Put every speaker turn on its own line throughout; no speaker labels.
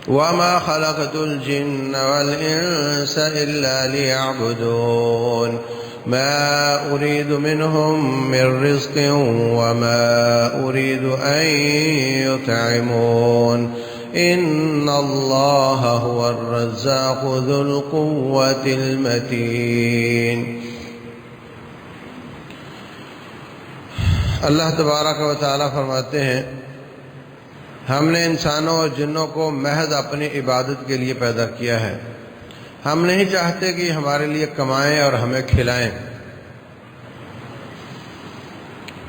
وما خلقت الجن والإنس إلا ليعبدون ما أريد منهم من رزق وما أريد أن يطعمون إن الله هو الرزاق ذو القوة المتين۔ اللہ تبارک و تعالیٰ فرماتے ہیں ہم نے انسانوں اور جنوں کو محض اپنی عبادت کے لیے پیدا کیا ہے۔ ہم نہیں چاہتے کہ ہمارے لیے کمائیں اور ہمیں کھلائیں،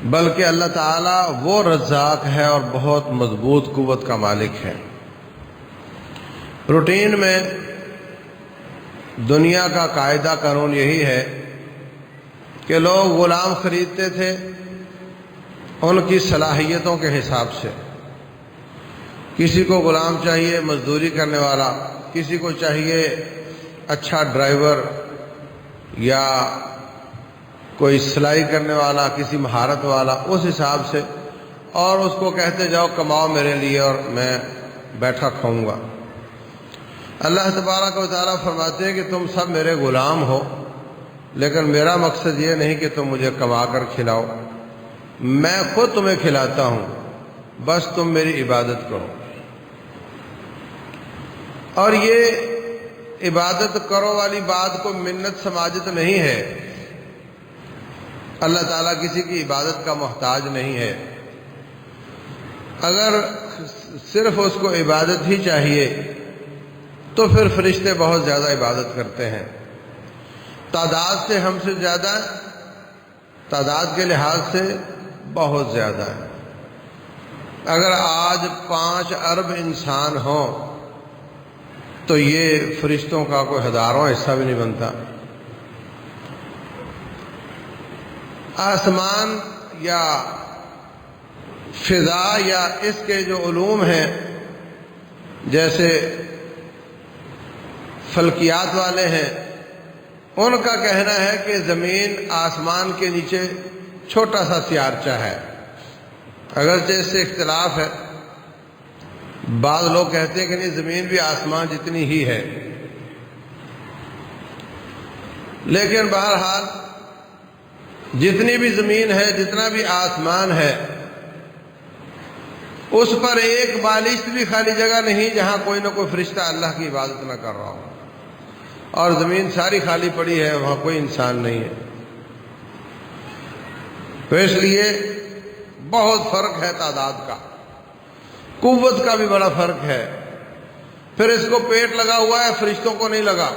بلکہ اللہ تعالیٰ وہ رزاق ہے اور بہت مضبوط قوت کا مالک ہے۔ روٹین میں دنیا کا قاعدہ قانون یہی ہے کہ لوگ غلام خریدتے تھے ان کی صلاحیتوں کے حساب سے۔ کسی کو غلام چاہیے مزدوری کرنے والا، کسی کو چاہیے اچھا ڈرائیور یا کوئی سلائی کرنے والا، کسی مہارت والا، اس حساب سے، اور اس کو کہتے جاؤ کماؤ میرے لیے اور میں بیٹھا کھاؤں گا۔ اللہ تبارک و تعالیٰ فرماتے ہیں کہ تم سب میرے غلام ہو، لیکن میرا مقصد یہ نہیں کہ تم مجھے کما کر کھلاؤ، میں خود تمہیں کھلاتا ہوں، بس تم میری عبادت کرو۔ اور یہ عبادت کرو والی بات کو منت سماجت نہیں ہے۔ اللہ تعالیٰ کسی کی عبادت کا محتاج نہیں ہے۔ اگر صرف اس کو عبادت ہی چاہیے تو پھر فرشتے بہت زیادہ عبادت کرتے ہیں، تعداد سے ہم سے زیادہ، تعداد کے لحاظ سے بہت زیادہ ہے۔ اگر آج 5 ارب انسان ہوں تو یہ فرشتوں کا کوئی ہزاروں حصہ بھی نہیں بنتا۔ آسمان یا فضا یا اس کے جو علوم ہیں، جیسے فلکیات والے ہیں، ان کا کہنا ہے کہ زمین آسمان کے نیچے چھوٹا سا سیارچہ ہے، اگرچہ اس سے اختلاف ہے۔ بعض لوگ کہتے ہیں کہ نہیں، زمین بھی آسمان جتنی ہی ہے، لیکن بہرحال جتنی بھی زمین ہے، جتنا بھی آسمان ہے، اس پر ایک بالشت بھی خالی جگہ نہیں جہاں کوئی نہ کوئی فرشتہ اللہ کی عبادت نہ کر رہا ہو، اور زمین ساری خالی پڑی ہے، وہاں کوئی انسان نہیں ہے۔ تو اس لیے بہت فرق ہے تعداد کا، قوت کا بھی بڑا فرق ہے۔ پھر اس کو پیٹ لگا ہوا ہے، فرشتوں کو نہیں لگا،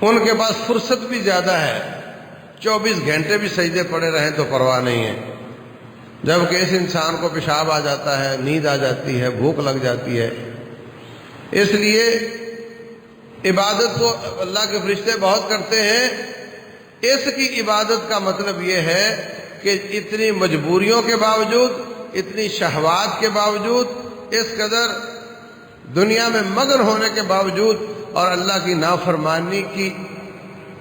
ان کے پاس فرصت بھی زیادہ ہے، 24 گھنٹے بھی سجدے پڑے رہیں تو پرواہ نہیں ہے۔ جبکہ اس انسان کو پیشاب آ جاتا ہے، نیند آ جاتی ہے، بھوک لگ جاتی ہے۔ اس لیے عبادت کو اللہ کے فرشتے بہت کرتے ہیں۔ اس کی عبادت کا مطلب یہ ہے کہ اتنی مجبوریوں کے باوجود، اتنی شہوات کے باوجود، اس قدر دنیا میں مگن ہونے کے باوجود اور اللہ کی نافرمانی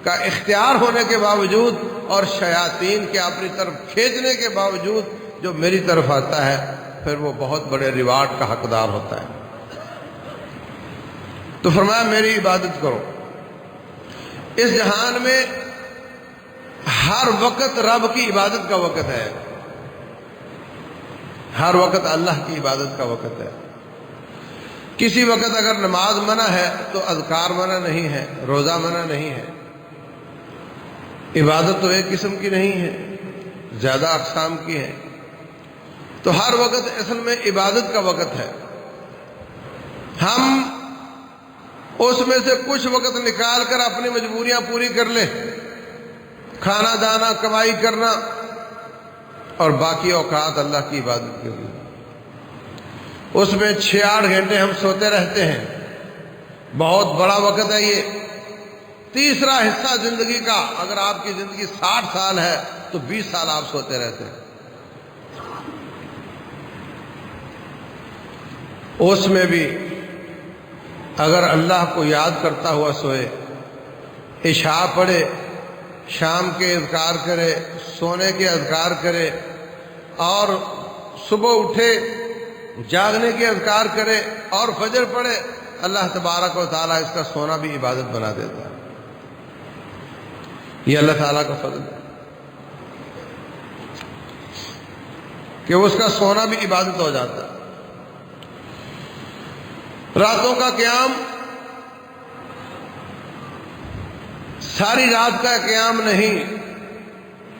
کا اختیار ہونے کے باوجود اور شیاطین کے اپنی طرف کھینچنے کے باوجود جو میری طرف آتا ہے، پھر وہ بہت بڑے ریوارڈ کا حقدار ہوتا ہے۔ تو فرمایا میری عبادت کرو۔ اس جہان میں ہر وقت رب کی عبادت کا وقت ہے، ہر وقت اللہ کی عبادت کا وقت ہے۔ کسی وقت اگر نماز منع ہے تو اذکار منع نہیں ہے، روزہ منع نہیں ہے۔ عبادت تو ایک قسم کی نہیں ہے، زیادہ اقسام کی ہے۔ تو ہر وقت اصل میں عبادت کا وقت ہے۔ ہم اس میں سے کچھ وقت نکال کر اپنی مجبوریاں پوری کر لیں، کھانا دانا کمائی کرنا، اور باقی اوقات اللہ کی عبادت کے لیے۔ اس میں 6-8 گھنٹے ہم سوتے رہتے ہیں، بہت بڑا وقت ہے یہ۔ تیسرا حصہ زندگی کا، اگر آپ کی زندگی 60 سال ہے تو 20 سال آپ سوتے رہتے ہیں۔ اس میں بھی اگر اللہ کو یاد کرتا ہوا سوئے، عشاء پڑھے، شام کے اذکار کرے، سونے کے اذکار کرے، اور صبح اٹھے جاگنے کے اذکار کرے اور فجر پڑھے، اللہ تبارک و تعالیٰ اس کا سونا بھی عبادت بنا دیتا ہے۔ یہ اللہ تعالیٰ کا فضل ہے کہ اس کا سونا بھی عبادت ہو جاتا ہے۔ راتوں کا قیام ساری رات کا قیام نہیں،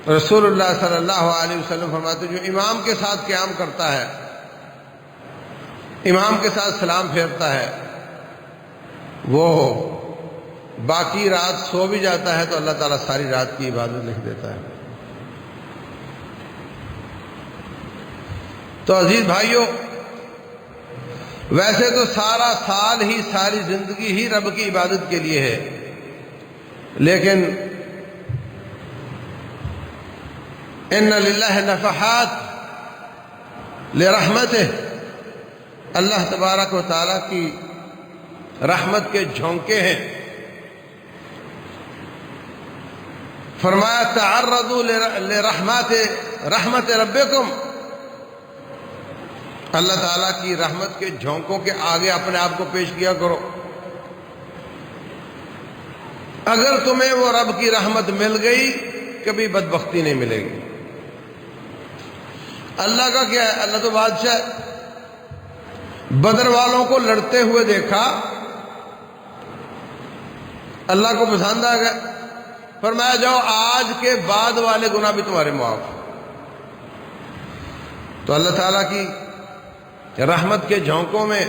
رسول اللہ صلی اللہ علیہ وسلم فرماتے جو امام کے ساتھ قیام کرتا ہے، امام کے ساتھ سلام پھیرتا ہے، وہ باقی رات سو بھی جاتا ہے تو اللہ تعالیٰ ساری رات کی عبادت لکھ دیتا ہے۔ تو عزیز بھائیوں، ویسے تو سارا سال ہی، ساری زندگی ہی رب کی عبادت کے لیے ہے، لیکن ان للہ نفحات لرحمتہ، اللہ تبارک و تعالیٰ کی رحمت کے جھونکے ہیں۔ فرمایا تعرضوا رحمت ربکم، اللہ تعالیٰ کی رحمت کے جھونکوں کے آگے اپنے آپ کو پیش کیا کرو۔ اگر تمہیں وہ رب کی رحمت مل گئی، کبھی بدبختی نہیں ملے گی۔ اللہ کا کیا ہے؟ اللہ تو بادشاہ ہے۔ بدر والوں کو لڑتے ہوئے دیکھا، اللہ کو پسند آ گیا، فرمایا جاؤ آج کے بعد والے گناہ بھی تمہارے معاف۔ تو اللہ تعالیٰ کی رحمت کے جھونکوں میں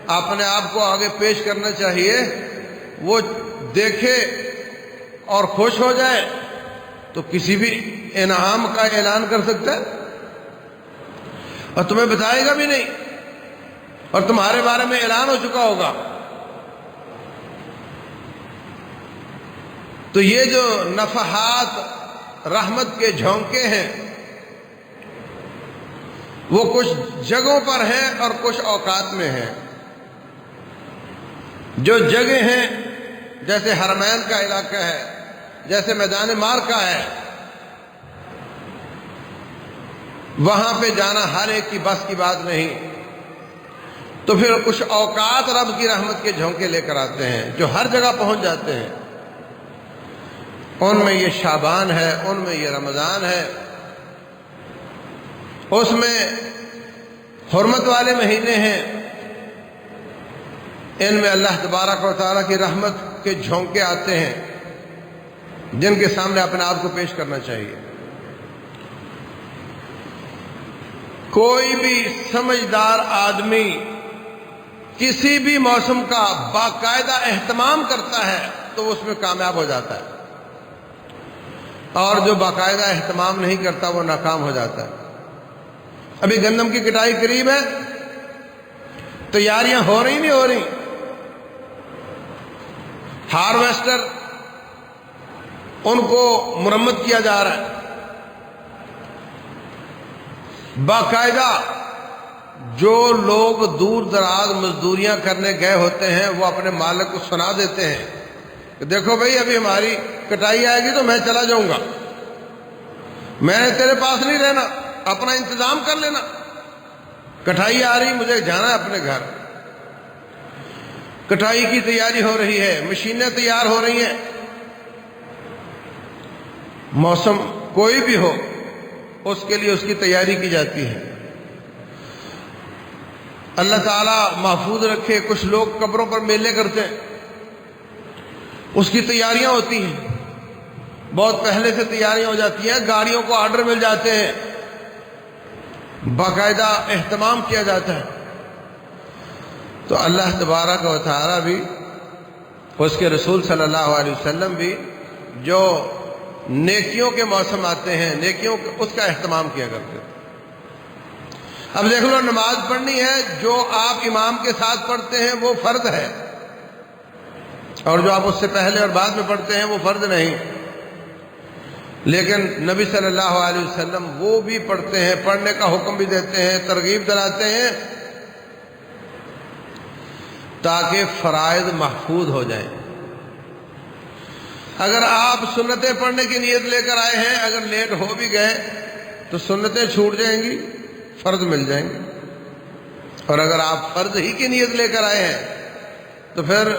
اپنے آپ کو آگے پیش کرنا چاہیے، وہ دیکھے اور خوش ہو جائے تو کسی بھی انعام کا اعلان کر سکتا ہے اور تمہیں بتائے گا بھی نہیں، اور تمہارے بارے میں اعلان ہو چکا ہوگا۔ تو یہ جو نفحات رحمت کے جھونکے ہیں وہ کچھ جگہوں پر ہیں اور کچھ اوقات میں ہیں۔ جو جگہ ہیں جیسے حرمین کا علاقہ ہے، جیسے میدان معرکہ ہے، وہاں پہ جانا ہر ایک کی بس کی بات نہیں، تو پھر کچھ اوقات رب کی رحمت کے جھونکے لے کر آتے ہیں جو ہر جگہ پہنچ جاتے ہیں۔ ان میں یہ شعبان ہے، ان میں یہ رمضان ہے، اس میں حرمت والے مہینے ہیں، ان میں اللہ تبارک و تعالیٰ کی رحمت کے جھونکے آتے ہیں جن کے سامنے اپنے آپ کو پیش کرنا چاہیے۔ کوئی بھی سمجھدار آدمی کسی بھی موسم کا باقاعدہ اہتمام کرتا ہے تو اس میں کامیاب ہو جاتا ہے، اور جو باقاعدہ اہتمام نہیں کرتا وہ ناکام ہو جاتا ہے۔ ابھی گندم کی کٹائی قریب ہے، تیاریاں ہو رہی نہیں ہو رہی، ہارویسٹر ان کو مرمت کیا جا رہا ہے، باقاعدہ جو لوگ دور دراز مزدوریاں کرنے گئے ہوتے ہیں وہ اپنے مالک کو سنا دیتے ہیں کہ دیکھو بھائی ابھی ہماری کٹائی آئے گی تو میں چلا جاؤں گا، میں نے تیرے پاس نہیں رہنا، اپنا انتظام کر لینا، کٹائی آ رہی مجھے جانا ہے اپنے گھر۔ کٹائی کی تیاری ہو رہی ہے، مشینیں تیار ہو رہی ہیں، موسم کوئی بھی ہو اس کے لیے اس کی تیاری کی جاتی ہے۔ اللہ تعالیٰ محفوظ رکھے، کچھ لوگ قبروں پر میلے کرتے ہیں، اس کی تیاریاں ہوتی ہیں، بہت پہلے سے تیاریاں ہو جاتی ہیں، گاڑیوں کو آرڈر مل جاتے ہیں، باقاعدہ اہتمام کیا جاتا ہے۔ تو اللہ تبارک و تعالیٰ بھی، اس کے رسول صلی اللہ علیہ وسلم بھی جو نیکیوں کے موسم آتے ہیں، نیکیوں اس کا اہتمام کیا کرتے ہیں۔ اب دیکھ لو، نماز پڑھنی ہے، جو آپ امام کے ساتھ پڑھتے ہیں وہ فرض ہے، اور جو آپ اس سے پہلے اور بعد میں پڑھتے ہیں وہ فرض نہیں، لیکن نبی صلی اللہ علیہ وسلم وہ بھی پڑھتے ہیں، پڑھنے کا حکم بھی دیتے ہیں، ترغیب دلاتے ہیں تاکہ فرائض محفوظ ہو جائیں۔ اگر آپ سنتیں پڑھنے کی نیت لے کر آئے ہیں، اگر لیٹ ہو بھی گئے تو سنتیں چھوٹ جائیں گی، فرض مل جائیں گے۔ اور اگر آپ فرض ہی کی نیت لے کر آئے ہیں تو پھر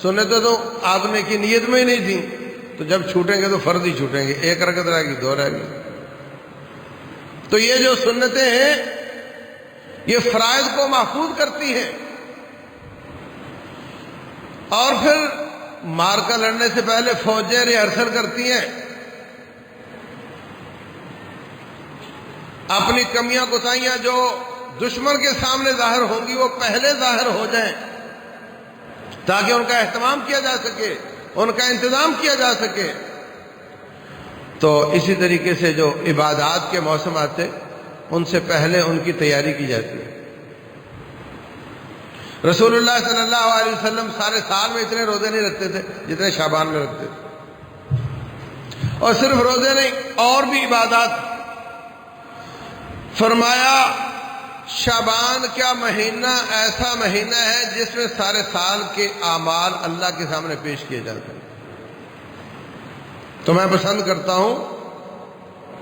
سنتیں تو آپ نے کی نیت میں ہی نہیں تھی، تو جب چھوٹیں گے تو فرض ہی چھوٹیں گے، ایک رکعت رہ گی، دو رہ گی۔ تو یہ جو سنتیں ہیں یہ فرائض کو محفوظ کرتی ہیں۔ اور پھر مارکا لڑنے سے پہلے فوجیں ریہرسل کرتی ہیں، اپنی کمیاں کوتاہیاں جو دشمن کے سامنے ظاہر ہوں گی وہ پہلے ظاہر ہو جائیں تاکہ ان کا اہتمام کیا جا سکے، ان کا انتظام کیا جا سکے۔ تو اسی طریقے سے جو عبادات کے موسم آتے ان سے پہلے ان کی تیاری کی جاتی ہے۔ رسول اللہ صلی اللہ علیہ وسلم سارے سال میں اتنے روزے نہیں رکھتے تھے جتنے شعبان میں رکھتے تھے، اور صرف روزے نہیں اور بھی عبادات۔ فرمایا شعبان کا مہینہ ایسا مہینہ ہے جس میں سارے سال کے اعمال اللہ کے سامنے پیش کیے جاتے ہیں۔ تو میں پسند کرتا ہوں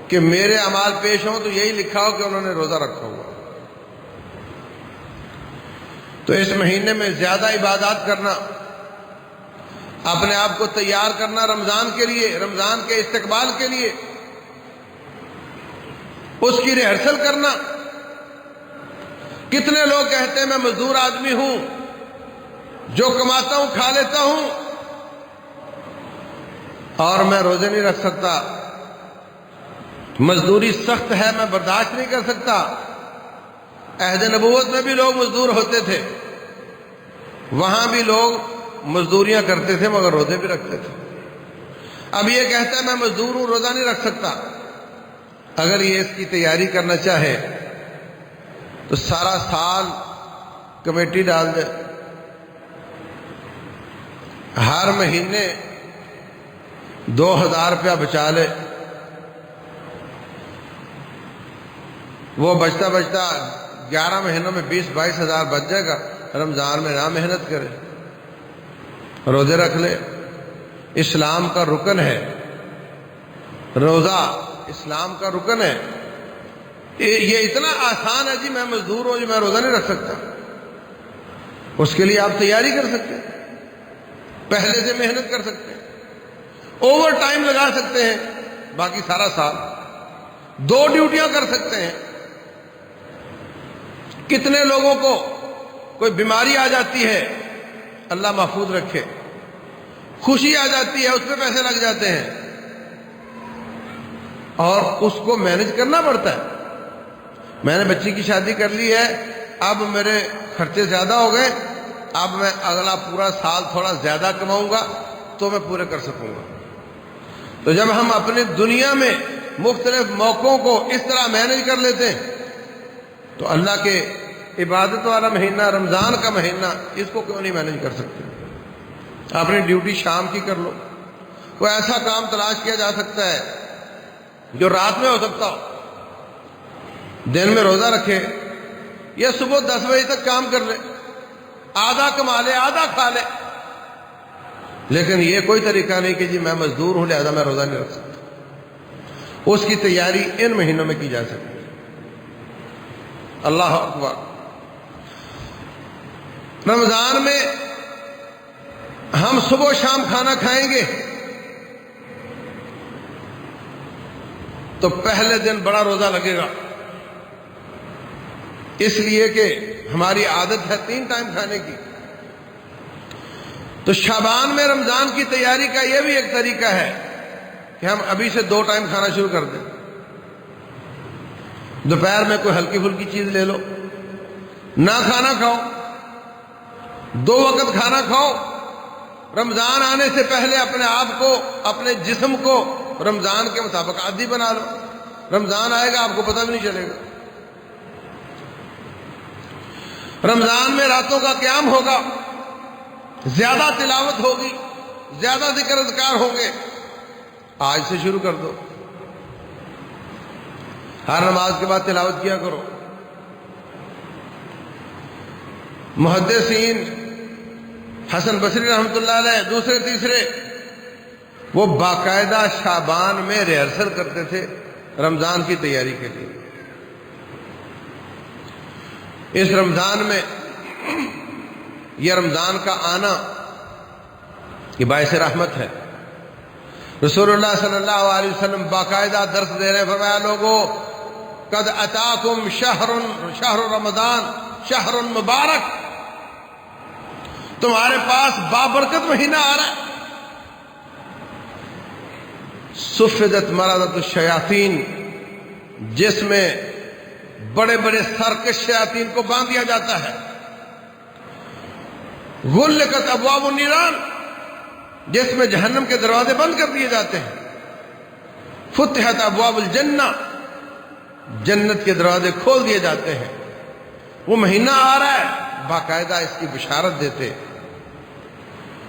کہ میرے اعمال پیش ہوں تو یہی لکھا ہو کہ انہوں نے روزہ رکھا ہوا۔ تو اس مہینے میں زیادہ عبادات کرنا، اپنے آپ کو تیار کرنا رمضان کے لیے، رمضان کے استقبال کے لیے، اس کی ریہرسل کرنا۔ کتنے لوگ کہتے ہیں میں مزدور آدمی ہوں، جو کماتا ہوں کھا لیتا ہوں اور میں روزے نہیں رکھ سکتا، مزدوری سخت ہے، میں برداشت نہیں کر سکتا۔ عہد نبوت میں بھی لوگ مزدور ہوتے تھے، وہاں بھی لوگ مزدوریاں کرتے تھے مگر روزے بھی رکھتے تھے۔ اب یہ کہتا ہے میں مزدور ہوں، روزہ نہیں رکھ سکتا۔ اگر یہ اس کی تیاری کرنا چاہے تو سارا سال کمیٹی ڈال دے، ہر مہینے 2000 روپیہ بچا لے، وہ بچتا بچتا 11 مہینوں میں 20-22 ہزار بچ جائے گا۔ رمضان میں نہ محنت کرے، روزے رکھ لے۔ اسلام کا رکن ہے روزہ، اسلام کا رکن ہے۔ یہ اتنا آسان ہے جی میں مزدور ہوں جی میں روزہ نہیں رکھ سکتا، اس کے لیے آپ تیاری کر سکتے ہیں، پہلے سے محنت کر سکتے ہیں، اوور ٹائم لگا سکتے ہیں، باقی سارا سال 2 ڈیوٹیاں کر سکتے ہیں۔ کتنے لوگوں کو کوئی بیماری آ جاتی ہے، اللہ محفوظ رکھے، خوشی آ جاتی ہے، اس پہ پیسے لگ جاتے ہیں اور اس کو مینج کرنا پڑتا ہے۔ میں نے بچی کی شادی کر لی ہے، اب میرے خرچے زیادہ ہو گئے، اب میں اگلا پورا سال تھوڑا زیادہ کماؤں گا تو میں پورے کر سکوں گا۔ تو جب ہم اپنی دنیا میں مختلف موقعوں کو اس طرح مینج کر لیتے ہیں تو اللہ کے عبادت والا مہینہ رمضان کا مہینہ اس کو کیوں نہیں مینج کر سکتے؟ اپنی ڈیوٹی شام کی کر لو، کوئی ایسا کام تلاش کیا جا سکتا ہے جو رات میں ہو سکتا ہو، دن میں روزہ رکھے یا صبح 10 بجے تک کام کر لے، آدھا کما لے آدھا کھا لے۔ لیکن یہ کوئی طریقہ نہیں کہ جی میں مزدور ہوں لہذا میں روزہ نہیں رکھ سکتا۔ اس کی تیاری ان مہینوں میں کی جا سکتی ہے۔ اللہ اکبر۔ رمضان میں ہم صبح و شام کھانا کھائیں گے تو پہلے دن بڑا روزہ لگے گا، اس لیے کہ ہماری عادت ہے 3 ٹائم کھانے کی۔ تو شعبان میں رمضان کی تیاری کا یہ بھی ایک طریقہ ہے کہ ہم ابھی سے 2 ٹائم کھانا شروع کر دیں۔ دوپہر میں کوئی ہلکی پھلکی چیز لے لو، نہ کھانا کھاؤ، 2 وقت کھانا کھاؤ۔ رمضان آنے سے پہلے اپنے آپ کو، اپنے جسم کو رمضان کے مطابق عادی بنا لو، رمضان آئے گا آپ کو پتہ بھی نہیں چلے گا۔ رمضان میں راتوں کا قیام ہوگا، زیادہ تلاوت ہوگی، زیادہ ذکر اذکار ہوں گے۔ آج سے شروع کر دو، ہر نماز کے بعد تلاوت کیا کرو۔ محدثین حسن بصری رحمۃ اللہ علیہ دوسرے تیسرے وہ باقاعدہ شعبان میں ریہرسل کرتے تھے رمضان کی تیاری کے لیے۔ اس رمضان میں یہ رمضان کا آنا یہ باعث رحمت ہے۔ رسول اللہ صلی اللہ علیہ وسلم باقاعدہ درس دے رہے ہیں، فرمایا لوگوں قد اتاکم شہر رمضان شہر مبارک، تمہارے پاس بابرکت مہینہ آ رہا ہے۔ صفدت مردۃ الشیاطین، جس میں بڑے بڑے سرکش شیاطین کو باندھ دیا جاتا ہے۔ غلقت ابواب النیران، جس میں جہنم کے دروازے بند کر دیے جاتے ہیں۔ فتحت ابواب الجنہ، جنت کے دروازے کھول دیے جاتے ہیں۔ وہ مہینہ آ رہا ہے، باقاعدہ اس کی بشارت دیتے،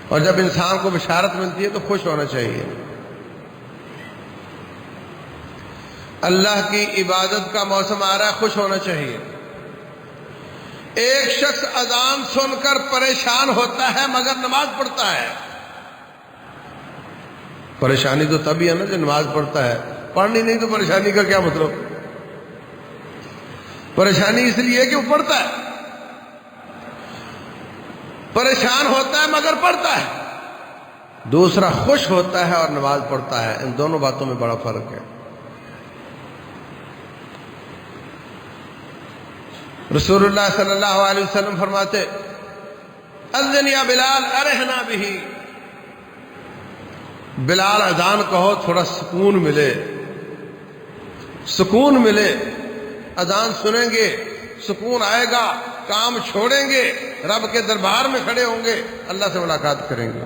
اور جب انسان کو بشارت ملتی ہے تو خوش ہونا چاہیے۔ اللہ کی عبادت کا موسم آ رہا ہے، خوش ہونا چاہیے۔ ایک شخص اذان سن کر پریشان ہوتا ہے مگر نماز پڑھتا ہے۔ پریشانی تو تبھی ہے نا جو نماز پڑھتا ہے، پڑھنی نہیں تو پریشانی کا کیا مطلب؟ پریشانی اس لیے کہ وہ پڑھتا ہے، پریشان ہوتا ہے مگر پڑھتا ہے۔ دوسرا خوش ہوتا ہے اور نماز پڑھتا ہے، ان دونوں باتوں میں بڑا فرق ہے۔ رسول اللہ صلی اللہ علیہ وسلم فرماتے اذن یا بلال ارحنا بہ، بلال اذان کہو تھوڑا سکون ملے، سکون ملے، اذان سنیں گے سکون آئے گا، کام چھوڑیں گے، رب کے دربار میں کھڑے ہوں گے، اللہ سے ملاقات کریں گے،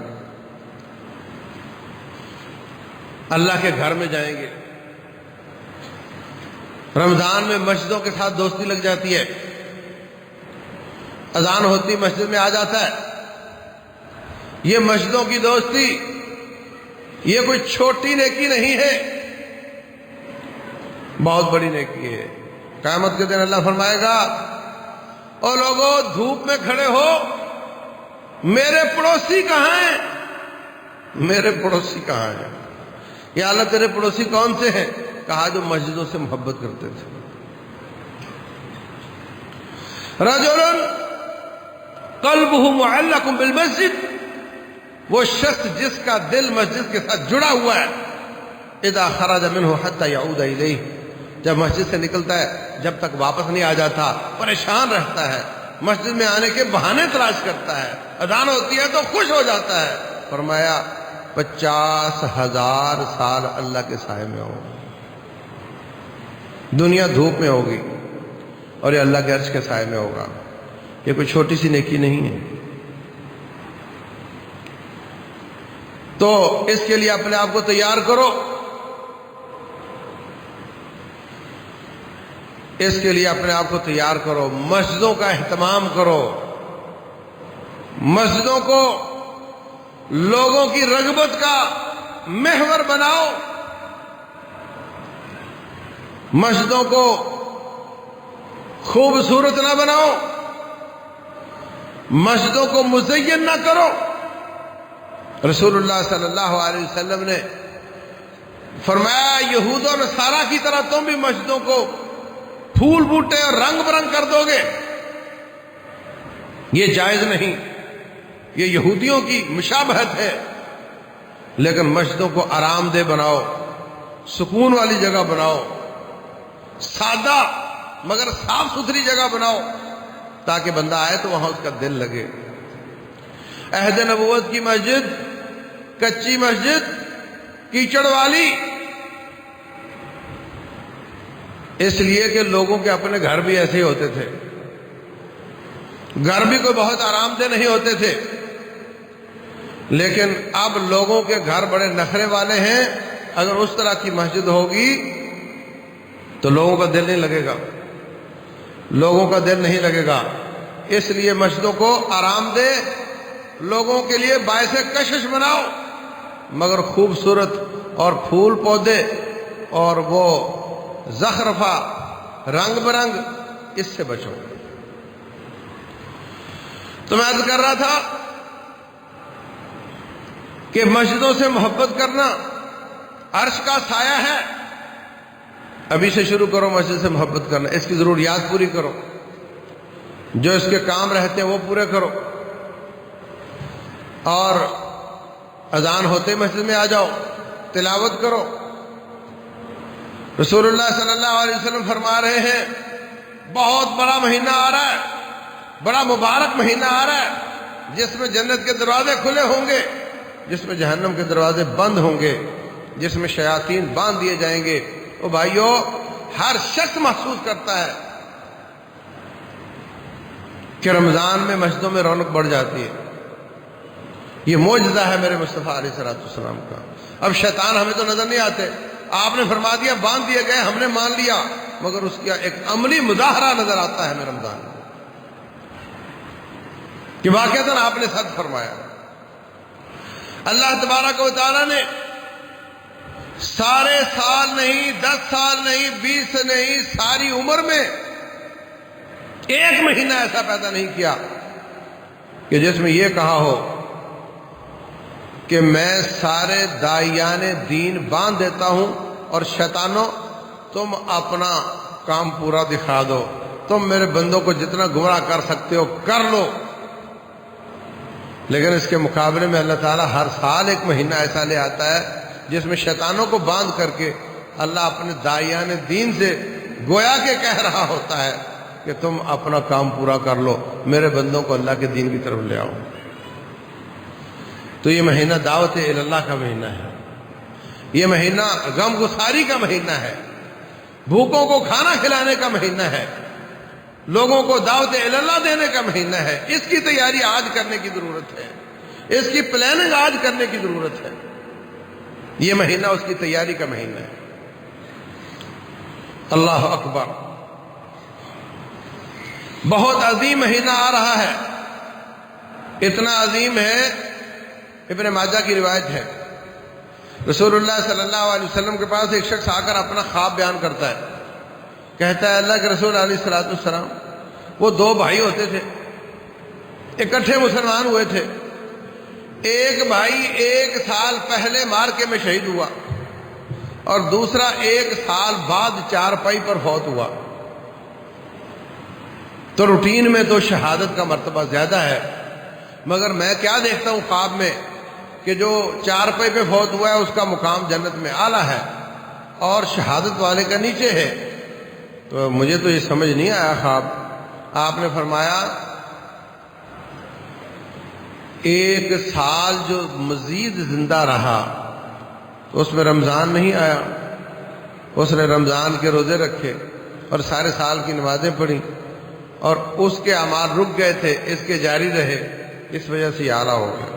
اللہ کے گھر میں جائیں گے۔ رمضان میں مسجدوں کے ساتھ دوستی لگ جاتی ہے، اذان ہوتی مسجد میں آ جاتا ہے۔ یہ مسجدوں کی دوستی یہ کوئی چھوٹی نیکی نہیں ہے، بہت بڑی نیکی ہے۔ قیامت کے دن اللہ فرمائے گا او لوگوں دھوپ میں کھڑے ہو، میرے پڑوسی کہاں ہیں؟ میرے پڑوسی کہاں ہیں؟ یا اللہ تیرے پڑوسی کون سے ہیں؟ کہا جو مسجدوں سے محبت کرتے تھے۔ رجل قلبہ معلق بالمسجد، وہ شخص جس کا دل مسجد کے ساتھ جڑا ہوا ہے، اذا خرج منہ حتی یعود الیہ، جب مسجد سے نکلتا ہے جب تک واپس نہیں آ جاتا پریشان رہتا ہے، مسجد میں آنے کے بہانے تلاش کرتا ہے، اذان ہوتی ہے تو خوش ہو جاتا ہے۔ فرمایا 50,000 سال اللہ کے سائے میں ہو، دنیا دھوپ میں ہوگی اور یہ اللہ کے عرش کے سائے میں ہوگا۔ یہ کوئی چھوٹی سی نیکی نہیں ہے۔ تو اس کے لیے اپنے آپ کو تیار کرو، اس کے لیے اپنے آپ کو تیار کرو، مسجدوں کا اہتمام کرو، مسجدوں کو لوگوں کی رغبت کا محور بناؤ، مسجدوں کو خوبصورت نہ بناؤ، مسجدوں کو مزین نہ کرو۔ رسول اللہ صلی اللہ علیہ وسلم نے فرمایا یہود و نصارہ کی طرح تم بھی مسجدوں کو پھول بوٹے اور رنگ برنگ کر دو گے، یہ جائز نہیں، یہ یہودیوں کی مشابہت ہے۔ لیکن مسجدوں کو آرام دہ بناؤ، سکون والی جگہ بناؤ، سادہ مگر صاف ستھری جگہ بناؤ تاکہ بندہ آئے تو وہاں اس کا دل لگے۔ عہد نبوت کی مسجد کچی مسجد، کیچڑ والی، اس لیے کہ لوگوں کے اپنے گھر بھی ایسے ہی ہوتے تھے، گھر بھی کوئی بہت آرام دہ نہیں ہوتے تھے، لیکن اب لوگوں کے گھر بڑے نخرے والے ہیں۔ اگر اس طرح کی مسجد ہوگی تو لوگوں کا دل نہیں لگے گا، لوگوں کا دل نہیں لگے گا۔ اس لیے مسجدوں کو آرام دہ لوگوں کے لیے باعث کشش بناؤ، مگر خوبصورت اور پھول پودے اور وہ زخرفہ رنگ برنگ اس سے بچو۔ تو میں عرض کر رہا تھا کہ مسجدوں سے محبت کرنا عرش کا سایہ ہے۔ ابھی سے شروع کرو مسجد سے محبت کرنا، اس کی ضروریات پوری کرو۔ جو اس کے کام رہتے ہیں وہ پورے کرو، اور اذان ہوتے مسجد میں آ جاؤ، تلاوت کرو۔ رسول اللہ صلی اللہ علیہ وسلم فرما رہے ہیں بہت بڑا مہینہ آ رہا ہے، بڑا مبارک مہینہ آ رہا ہے، جس میں جنت کے دروازے کھلے ہوں گے، جس میں جہنم کے دروازے بند ہوں گے، جس میں شیاطین باندھ دیے جائیں گے۔ او بھائیو، ہر شخص محسوس کرتا ہے کہ رمضان میں مسجدوں میں رونق بڑھ جاتی ہے۔ یہ معجزہ ہے میرے مصطفیٰ علیہ الصلوۃ والسلام کا۔ اب شیطان ہمیں تو نظر نہیں آتے، آپ نے فرما دیا باندھ دیے گئے، ہم نے مان لیا، مگر اس کا ایک عملی مظاہرہ نظر آتا ہے ہمیں رمضان میں کہ واقعتاً آپ نے صدق فرمایا۔ اللہ تبارک و تعالیٰ نے سارے سال نہیں، 10 سال نہیں، 20 نہیں، ساری عمر میں ایک مہینہ ایسا پیدا نہیں کیا کہ جس میں یہ کہا ہو کہ میں سارے داعیان دین باندھ دیتا ہوں اور شیطانوں تم اپنا کام پورا دکھا دو، تم میرے بندوں کو جتنا گمراہ کر سکتے ہو کر لو۔ لیکن اس کے مقابلے میں اللہ تعالیٰ ہر سال ایک مہینہ ایسا لے آتا ہے جس میں شیطانوں کو باندھ کر کے اللہ اپنے داعیان دین سے گویا کہ کہہ رہا ہوتا ہے کہ تم اپنا کام پورا کر لو، میرے بندوں کو اللہ کے دین کی طرف لے آؤ۔ تو یہ مہینہ دعوت اللہ کا مہینہ ہے، یہ مہینہ غم گساری کا مہینہ ہے، بھوکوں کو کھانا کھلانے کا مہینہ ہے، لوگوں کو دعوت اللہ دینے کا مہینہ ہے۔ اس کی تیاری آج کرنے کی ضرورت ہے، اس کی پلاننگ آج کرنے کی ضرورت ہے۔ یہ مہینہ اس کی تیاری کا مہینہ ہے۔ اللہ اکبر، بہت عظیم مہینہ آ رہا ہے، اتنا عظیم ہے، ابن ماجہ کی روایت ہے، رسول اللہ صلی اللہ علیہ وسلم کے پاس ایک شخص آ کر اپنا خواب بیان کرتا ہے، کہتا ہے اللہ کے رسول علیہ الصلوۃ والسلام، وہ 2 بھائی ہوتے تھے، اکٹھے مسلمان ہوئے تھے، ایک بھائی 1 سال پہلے مارکے میں شہید ہوا اور دوسرا 1 سال بعد چارپائی پر فوت ہوا۔ تو روٹین میں تو شہادت کا مرتبہ زیادہ ہے، مگر میں کیا دیکھتا ہوں خواب میں کہ جو چارپائی پہ فوت ہوا ہے اس کا مقام جنت میں اعلیٰ ہے اور شہادت والے کا نیچے ہے۔ تو مجھے تو یہ سمجھ نہیں آیا خواب۔ آپ نے فرمایا 1 سال جو مزید زندہ رہا اس میں رمضان نہیں آیا، اس نے رمضان کے روزے رکھے اور سارے سال کی نمازیں پڑھی اور اس کے اعمال رک گئے تھے، اس کے جاری رہے، اس وجہ سے یہ اعلیٰ ہو گیا۔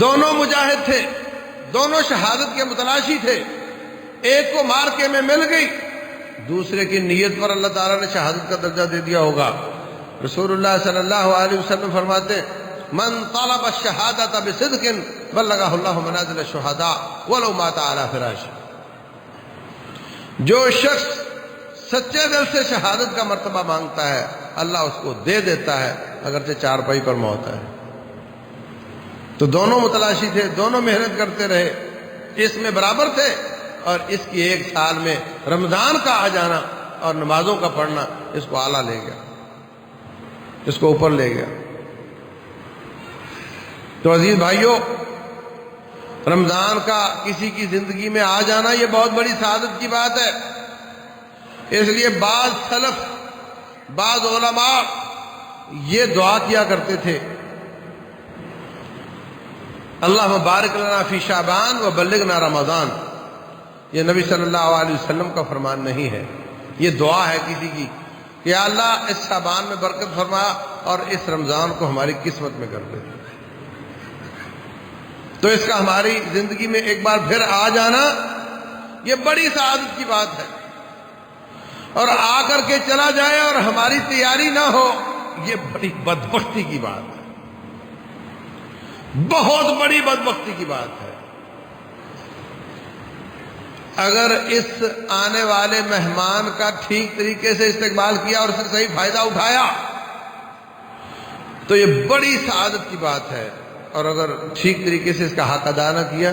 دونوں مجاہد تھے، دونوں شہادت کے متلاشی تھے، ایک کو مارکے میں مل گئی، دوسرے کی نیت پر اللہ تعالیٰ نے شہادت کا درجہ دے دیا ہوگا۔ رسول اللہ صلی اللہ علیہ وسلم فرماتے من طلب الشہادۃ بصدق بلغہ اللہ منازل الشہداء ولو مات علی فراش۔ جو شخص سچے دل سے شہادت کا مرتبہ مانگتا ہے اللہ اس کو دے دیتا ہے اگرچہ چارپائی پر موت ہے۔ تو دونوں متلاشی تھے، دونوں محنت کرتے رہے، اس میں برابر تھے، اور اس کی 1 سال میں رمضان کا آ جانا اور نمازوں کا پڑھنا اس کو اعلیٰ لے گیا، اس کو اوپر لے گیا۔ تو عزیز بھائیوں، رمضان کا کسی کی زندگی میں آ جانا یہ بہت بڑی سعادت کی بات ہے۔ اس لیے بعض سلف، بعض علماء یہ دعا کیا کرتے تھے اللہ بارک لنا فی شعبان و بلغنا رمضان۔ یہ نبی صلی اللہ علیہ وسلم کا فرمان نہیں ہے، یہ دعا ہے کسی کی کہ یا اللہ اس شعبان میں برکت فرما اور اس رمضان کو ہماری قسمت میں کر دے۔ تو اس کا ہماری زندگی میں ایک بار پھر آ جانا یہ بڑی سعادت کی بات ہے، اور آ کر کے چلا جائے اور ہماری تیاری نہ ہو یہ بڑی بدبختی کی بات ہے، بہت بڑی بدبختی کی بات ہے۔ اگر اس آنے والے مہمان کا ٹھیک طریقے سے استقبال کیا اور اس سے صحیح فائدہ اٹھایا تو یہ بڑی سعادت کی بات ہے، اور اگر ٹھیک طریقے سے اس کا حق ادا نہ کیا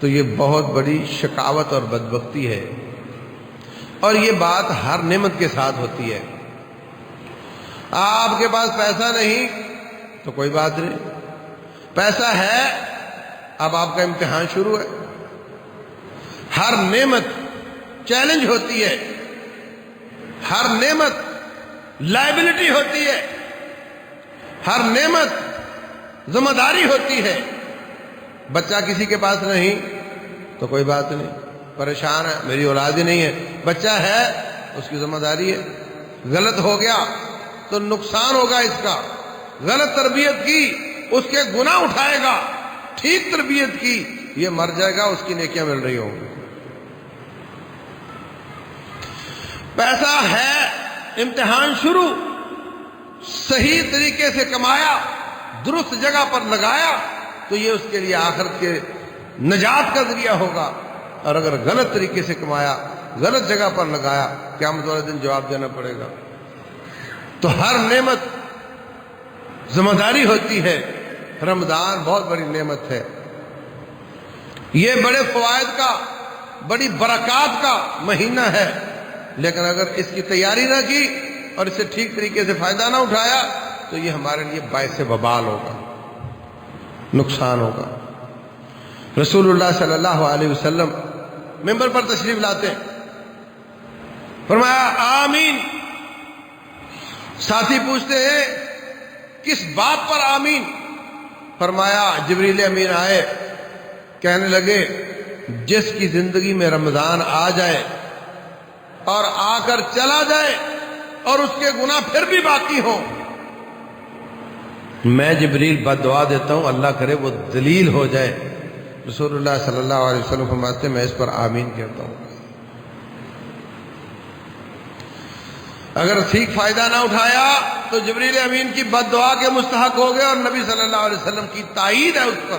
تو یہ بہت بڑی شقاوت اور بدبختی ہے۔ اور یہ بات ہر نعمت کے ساتھ ہوتی ہے. آپ کے پاس پیسہ نہیں تو کوئی بات نہیں، پیسہ ہے اب آپ کا امتحان شروع ہے. ہر نعمت چیلنج ہوتی ہے، ہر نعمت لائبلٹی ہوتی ہے، ہر نعمت ذمہ داری ہوتی ہے. بچہ کسی کے پاس نہیں تو کوئی بات نہیں، پریشان ہے میری اولاد ہی نہیں ہے، بچہ ہے اس کی ذمہ داری ہے. غلط ہو گیا تو نقصان ہوگا اس کا، غلط تربیت کی اس کے گناہ اٹھائے گا، ٹھیک تربیت کی یہ مر جائے گا، اس کی نیکیاں مل رہی ہوں گی. پیسہ ہے، امتحان شروع، صحیح طریقے سے کمایا، درست جگہ پر لگایا تو یہ اس کے لیے آخرت کے نجات کا ذریعہ ہوگا. اور اگر غلط طریقے سے کمایا، غلط جگہ پر لگایا، قیامت والے دن جواب دینا پڑے گا. تو ہر نعمت ذمہ داری ہوتی ہے. رمضان بہت بڑی نعمت ہے، یہ بڑے فوائد کا، بڑی برکات کا مہینہ ہے. لیکن اگر اس کی تیاری نہ کی اور اس سے ٹھیک طریقے سے فائدہ نہ اٹھایا تو یہ ہمارے لیے باعث وبال ہوگا، نقصان ہوگا. رسول اللہ صلی اللہ علیہ وسلم منبر پر تشریف لاتے ہیں، فرمایا آمین. ساتھی پوچھتے ہیں کس بات پر آمین؟ فرمایا جبریل امین آئے، کہنے لگے جس کی زندگی میں رمضان آ جائے اور آ کر چلا جائے اور اس کے گناہ پھر بھی باقی ہوں، میں جبریل بد دعا دیتا ہوں اللہ کرے وہ ذلیل ہو جائے. رسول اللہ صلی اللہ علیہ وسلم فرماتے ہیں میں اس پر آمین کہتا ہوں. اگر ٹھیک فائدہ نہ اٹھایا تو جبریل امین کی بد دعا کے مستحق ہو گئے اور نبی صلی اللہ علیہ وسلم کی تائید ہے اس پر.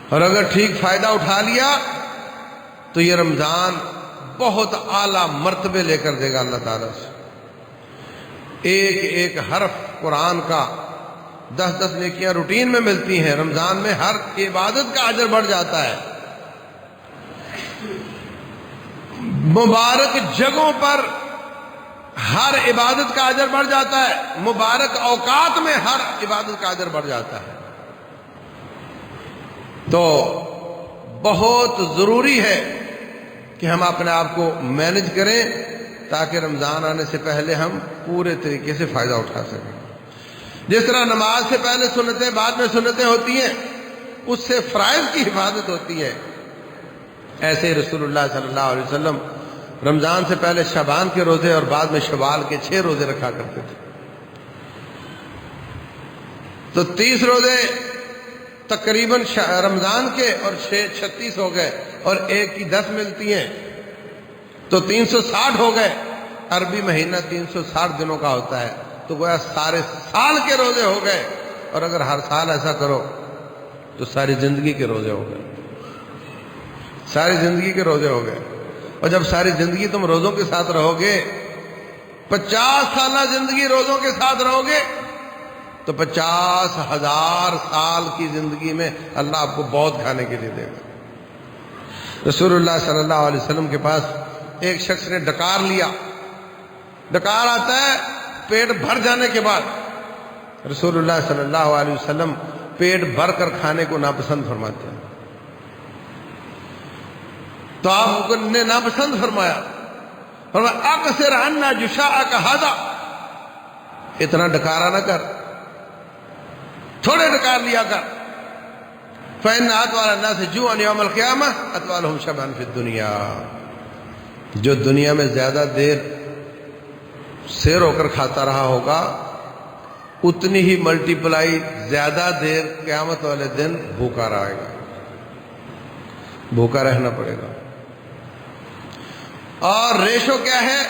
اور اگر ٹھیک فائدہ اٹھا لیا تو یہ رمضان بہت اعلیٰ مرتبے لے کر دے گا اللہ تعالیٰ سے. ایک ایک حرف قرآن کا 10 نیکیاں روٹین میں ملتی ہیں. رمضان میں ہر عبادت کا اجر بڑھ جاتا ہے. مبارک جگہوں پر ہر عبادت کا اجر بڑھ جاتا ہے، مبارک اوقات میں ہر عبادت کا اجر بڑھ جاتا ہے. تو بہت ضروری ہے کہ ہم اپنے آپ کو مینج کریں تاکہ رمضان آنے سے پہلے ہم پورے طریقے سے فائدہ اٹھا سکیں. جس طرح نماز سے پہلے سنتیں بعد میں سنتیں ہوتی ہیں، اس سے فرائض کی حفاظت ہوتی ہے، ایسے رسول اللہ صلی اللہ علیہ وسلم رمضان سے پہلے شعبان کے روزے اور بعد میں شوال کے 6 روزے رکھا کرتے تھے. تو 30 روزے تقریباً رمضان کے اور 36 ہو گئے اور ایک کی 10 ملتی ہیں تو 360 ہو گئے. عربی مہینہ 360 دنوں کا ہوتا ہے تو گویا سارے سال کے روزے ہو گئے. اور اگر ہر سال ایسا کرو تو ساری زندگی کے روزے ہو گئے، ساری زندگی کے روزے ہو گئے. اور جب ساری زندگی تم روزوں کے ساتھ رہو گے، 50 سالہ زندگی روزوں کے ساتھ رہو گے تو 50,000 سال کی زندگی میں اللہ آپ کو بہت کھانے کے لیے دے گا. رسول اللہ صلی اللہ علیہ وسلم کے پاس ایک شخص نے ڈکار لیا. ڈکار آتا ہے پیٹ بھر جانے کے بعد. رسول اللہ صلی اللہ علیہ وسلم پیٹ بھر کر کھانے کو ناپسند فرماتے ہیں. تو آپ نے ناپسند فرمایا، فرمایا اکثر عنا جشاءک ھذا، اتنا ڈکارا نہ کر، تھوڑے ڈکار لیا کر. فإن أطول الناس جوعا يوم القيامة أطولهم شبعا في الدنيا. جو دنیا میں زیادہ دیر سیر ہو کر کھاتا رہا ہوگا اتنی ہی ملٹی پلائی زیادہ دیر قیامت والے دن بھوکا رہے گا، بھوکا رہنا پڑے گا. اور ریشو کیا ہے؟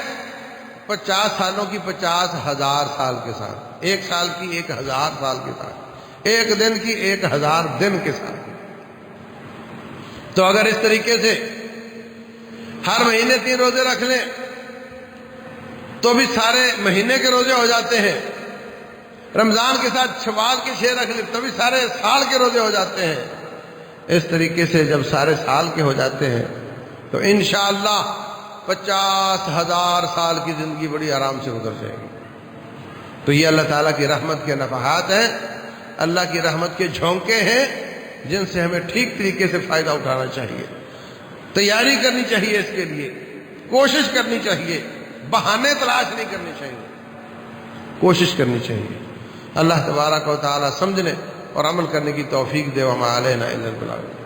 50 سالوں کی 50,000 سال کے ساتھ، 1 سال کی 1,000 سال کے ساتھ، 1 دن کی 1,000 دن کے ساتھ. تو اگر اس طریقے سے ہر مہینے 3 روزے رکھ لیں تو بھی سارے مہینے کے روزے ہو جاتے ہیں. رمضان کے ساتھ شوال کے 6 رکھ لیں تو بھی سارے سال کے روزے ہو جاتے ہیں. اس طریقے سے جب سارے سال کے ہو جاتے ہیں تو انشاءاللہ 50,000 سال کی زندگی بڑی آرام سے گزر جائے گی۔ تو یہ اللہ تعالیٰ کی رحمت کے نفحات ہیں، اللہ کی رحمت کے جھونکے ہیں، جن سے ہمیں ٹھیک طریقے سے فائدہ اٹھانا چاہیے، تیاری کرنی چاہیے، اس کے لیے کوشش کرنی چاہیے، بہانے تلاش نہیں کرنے چاہیے، کوشش کرنی چاہیے۔ اللہ تبارک و تعالیٰ سمجھنے اور عمل کرنے کی توفیق دے، وما علینا الا البلاغ۔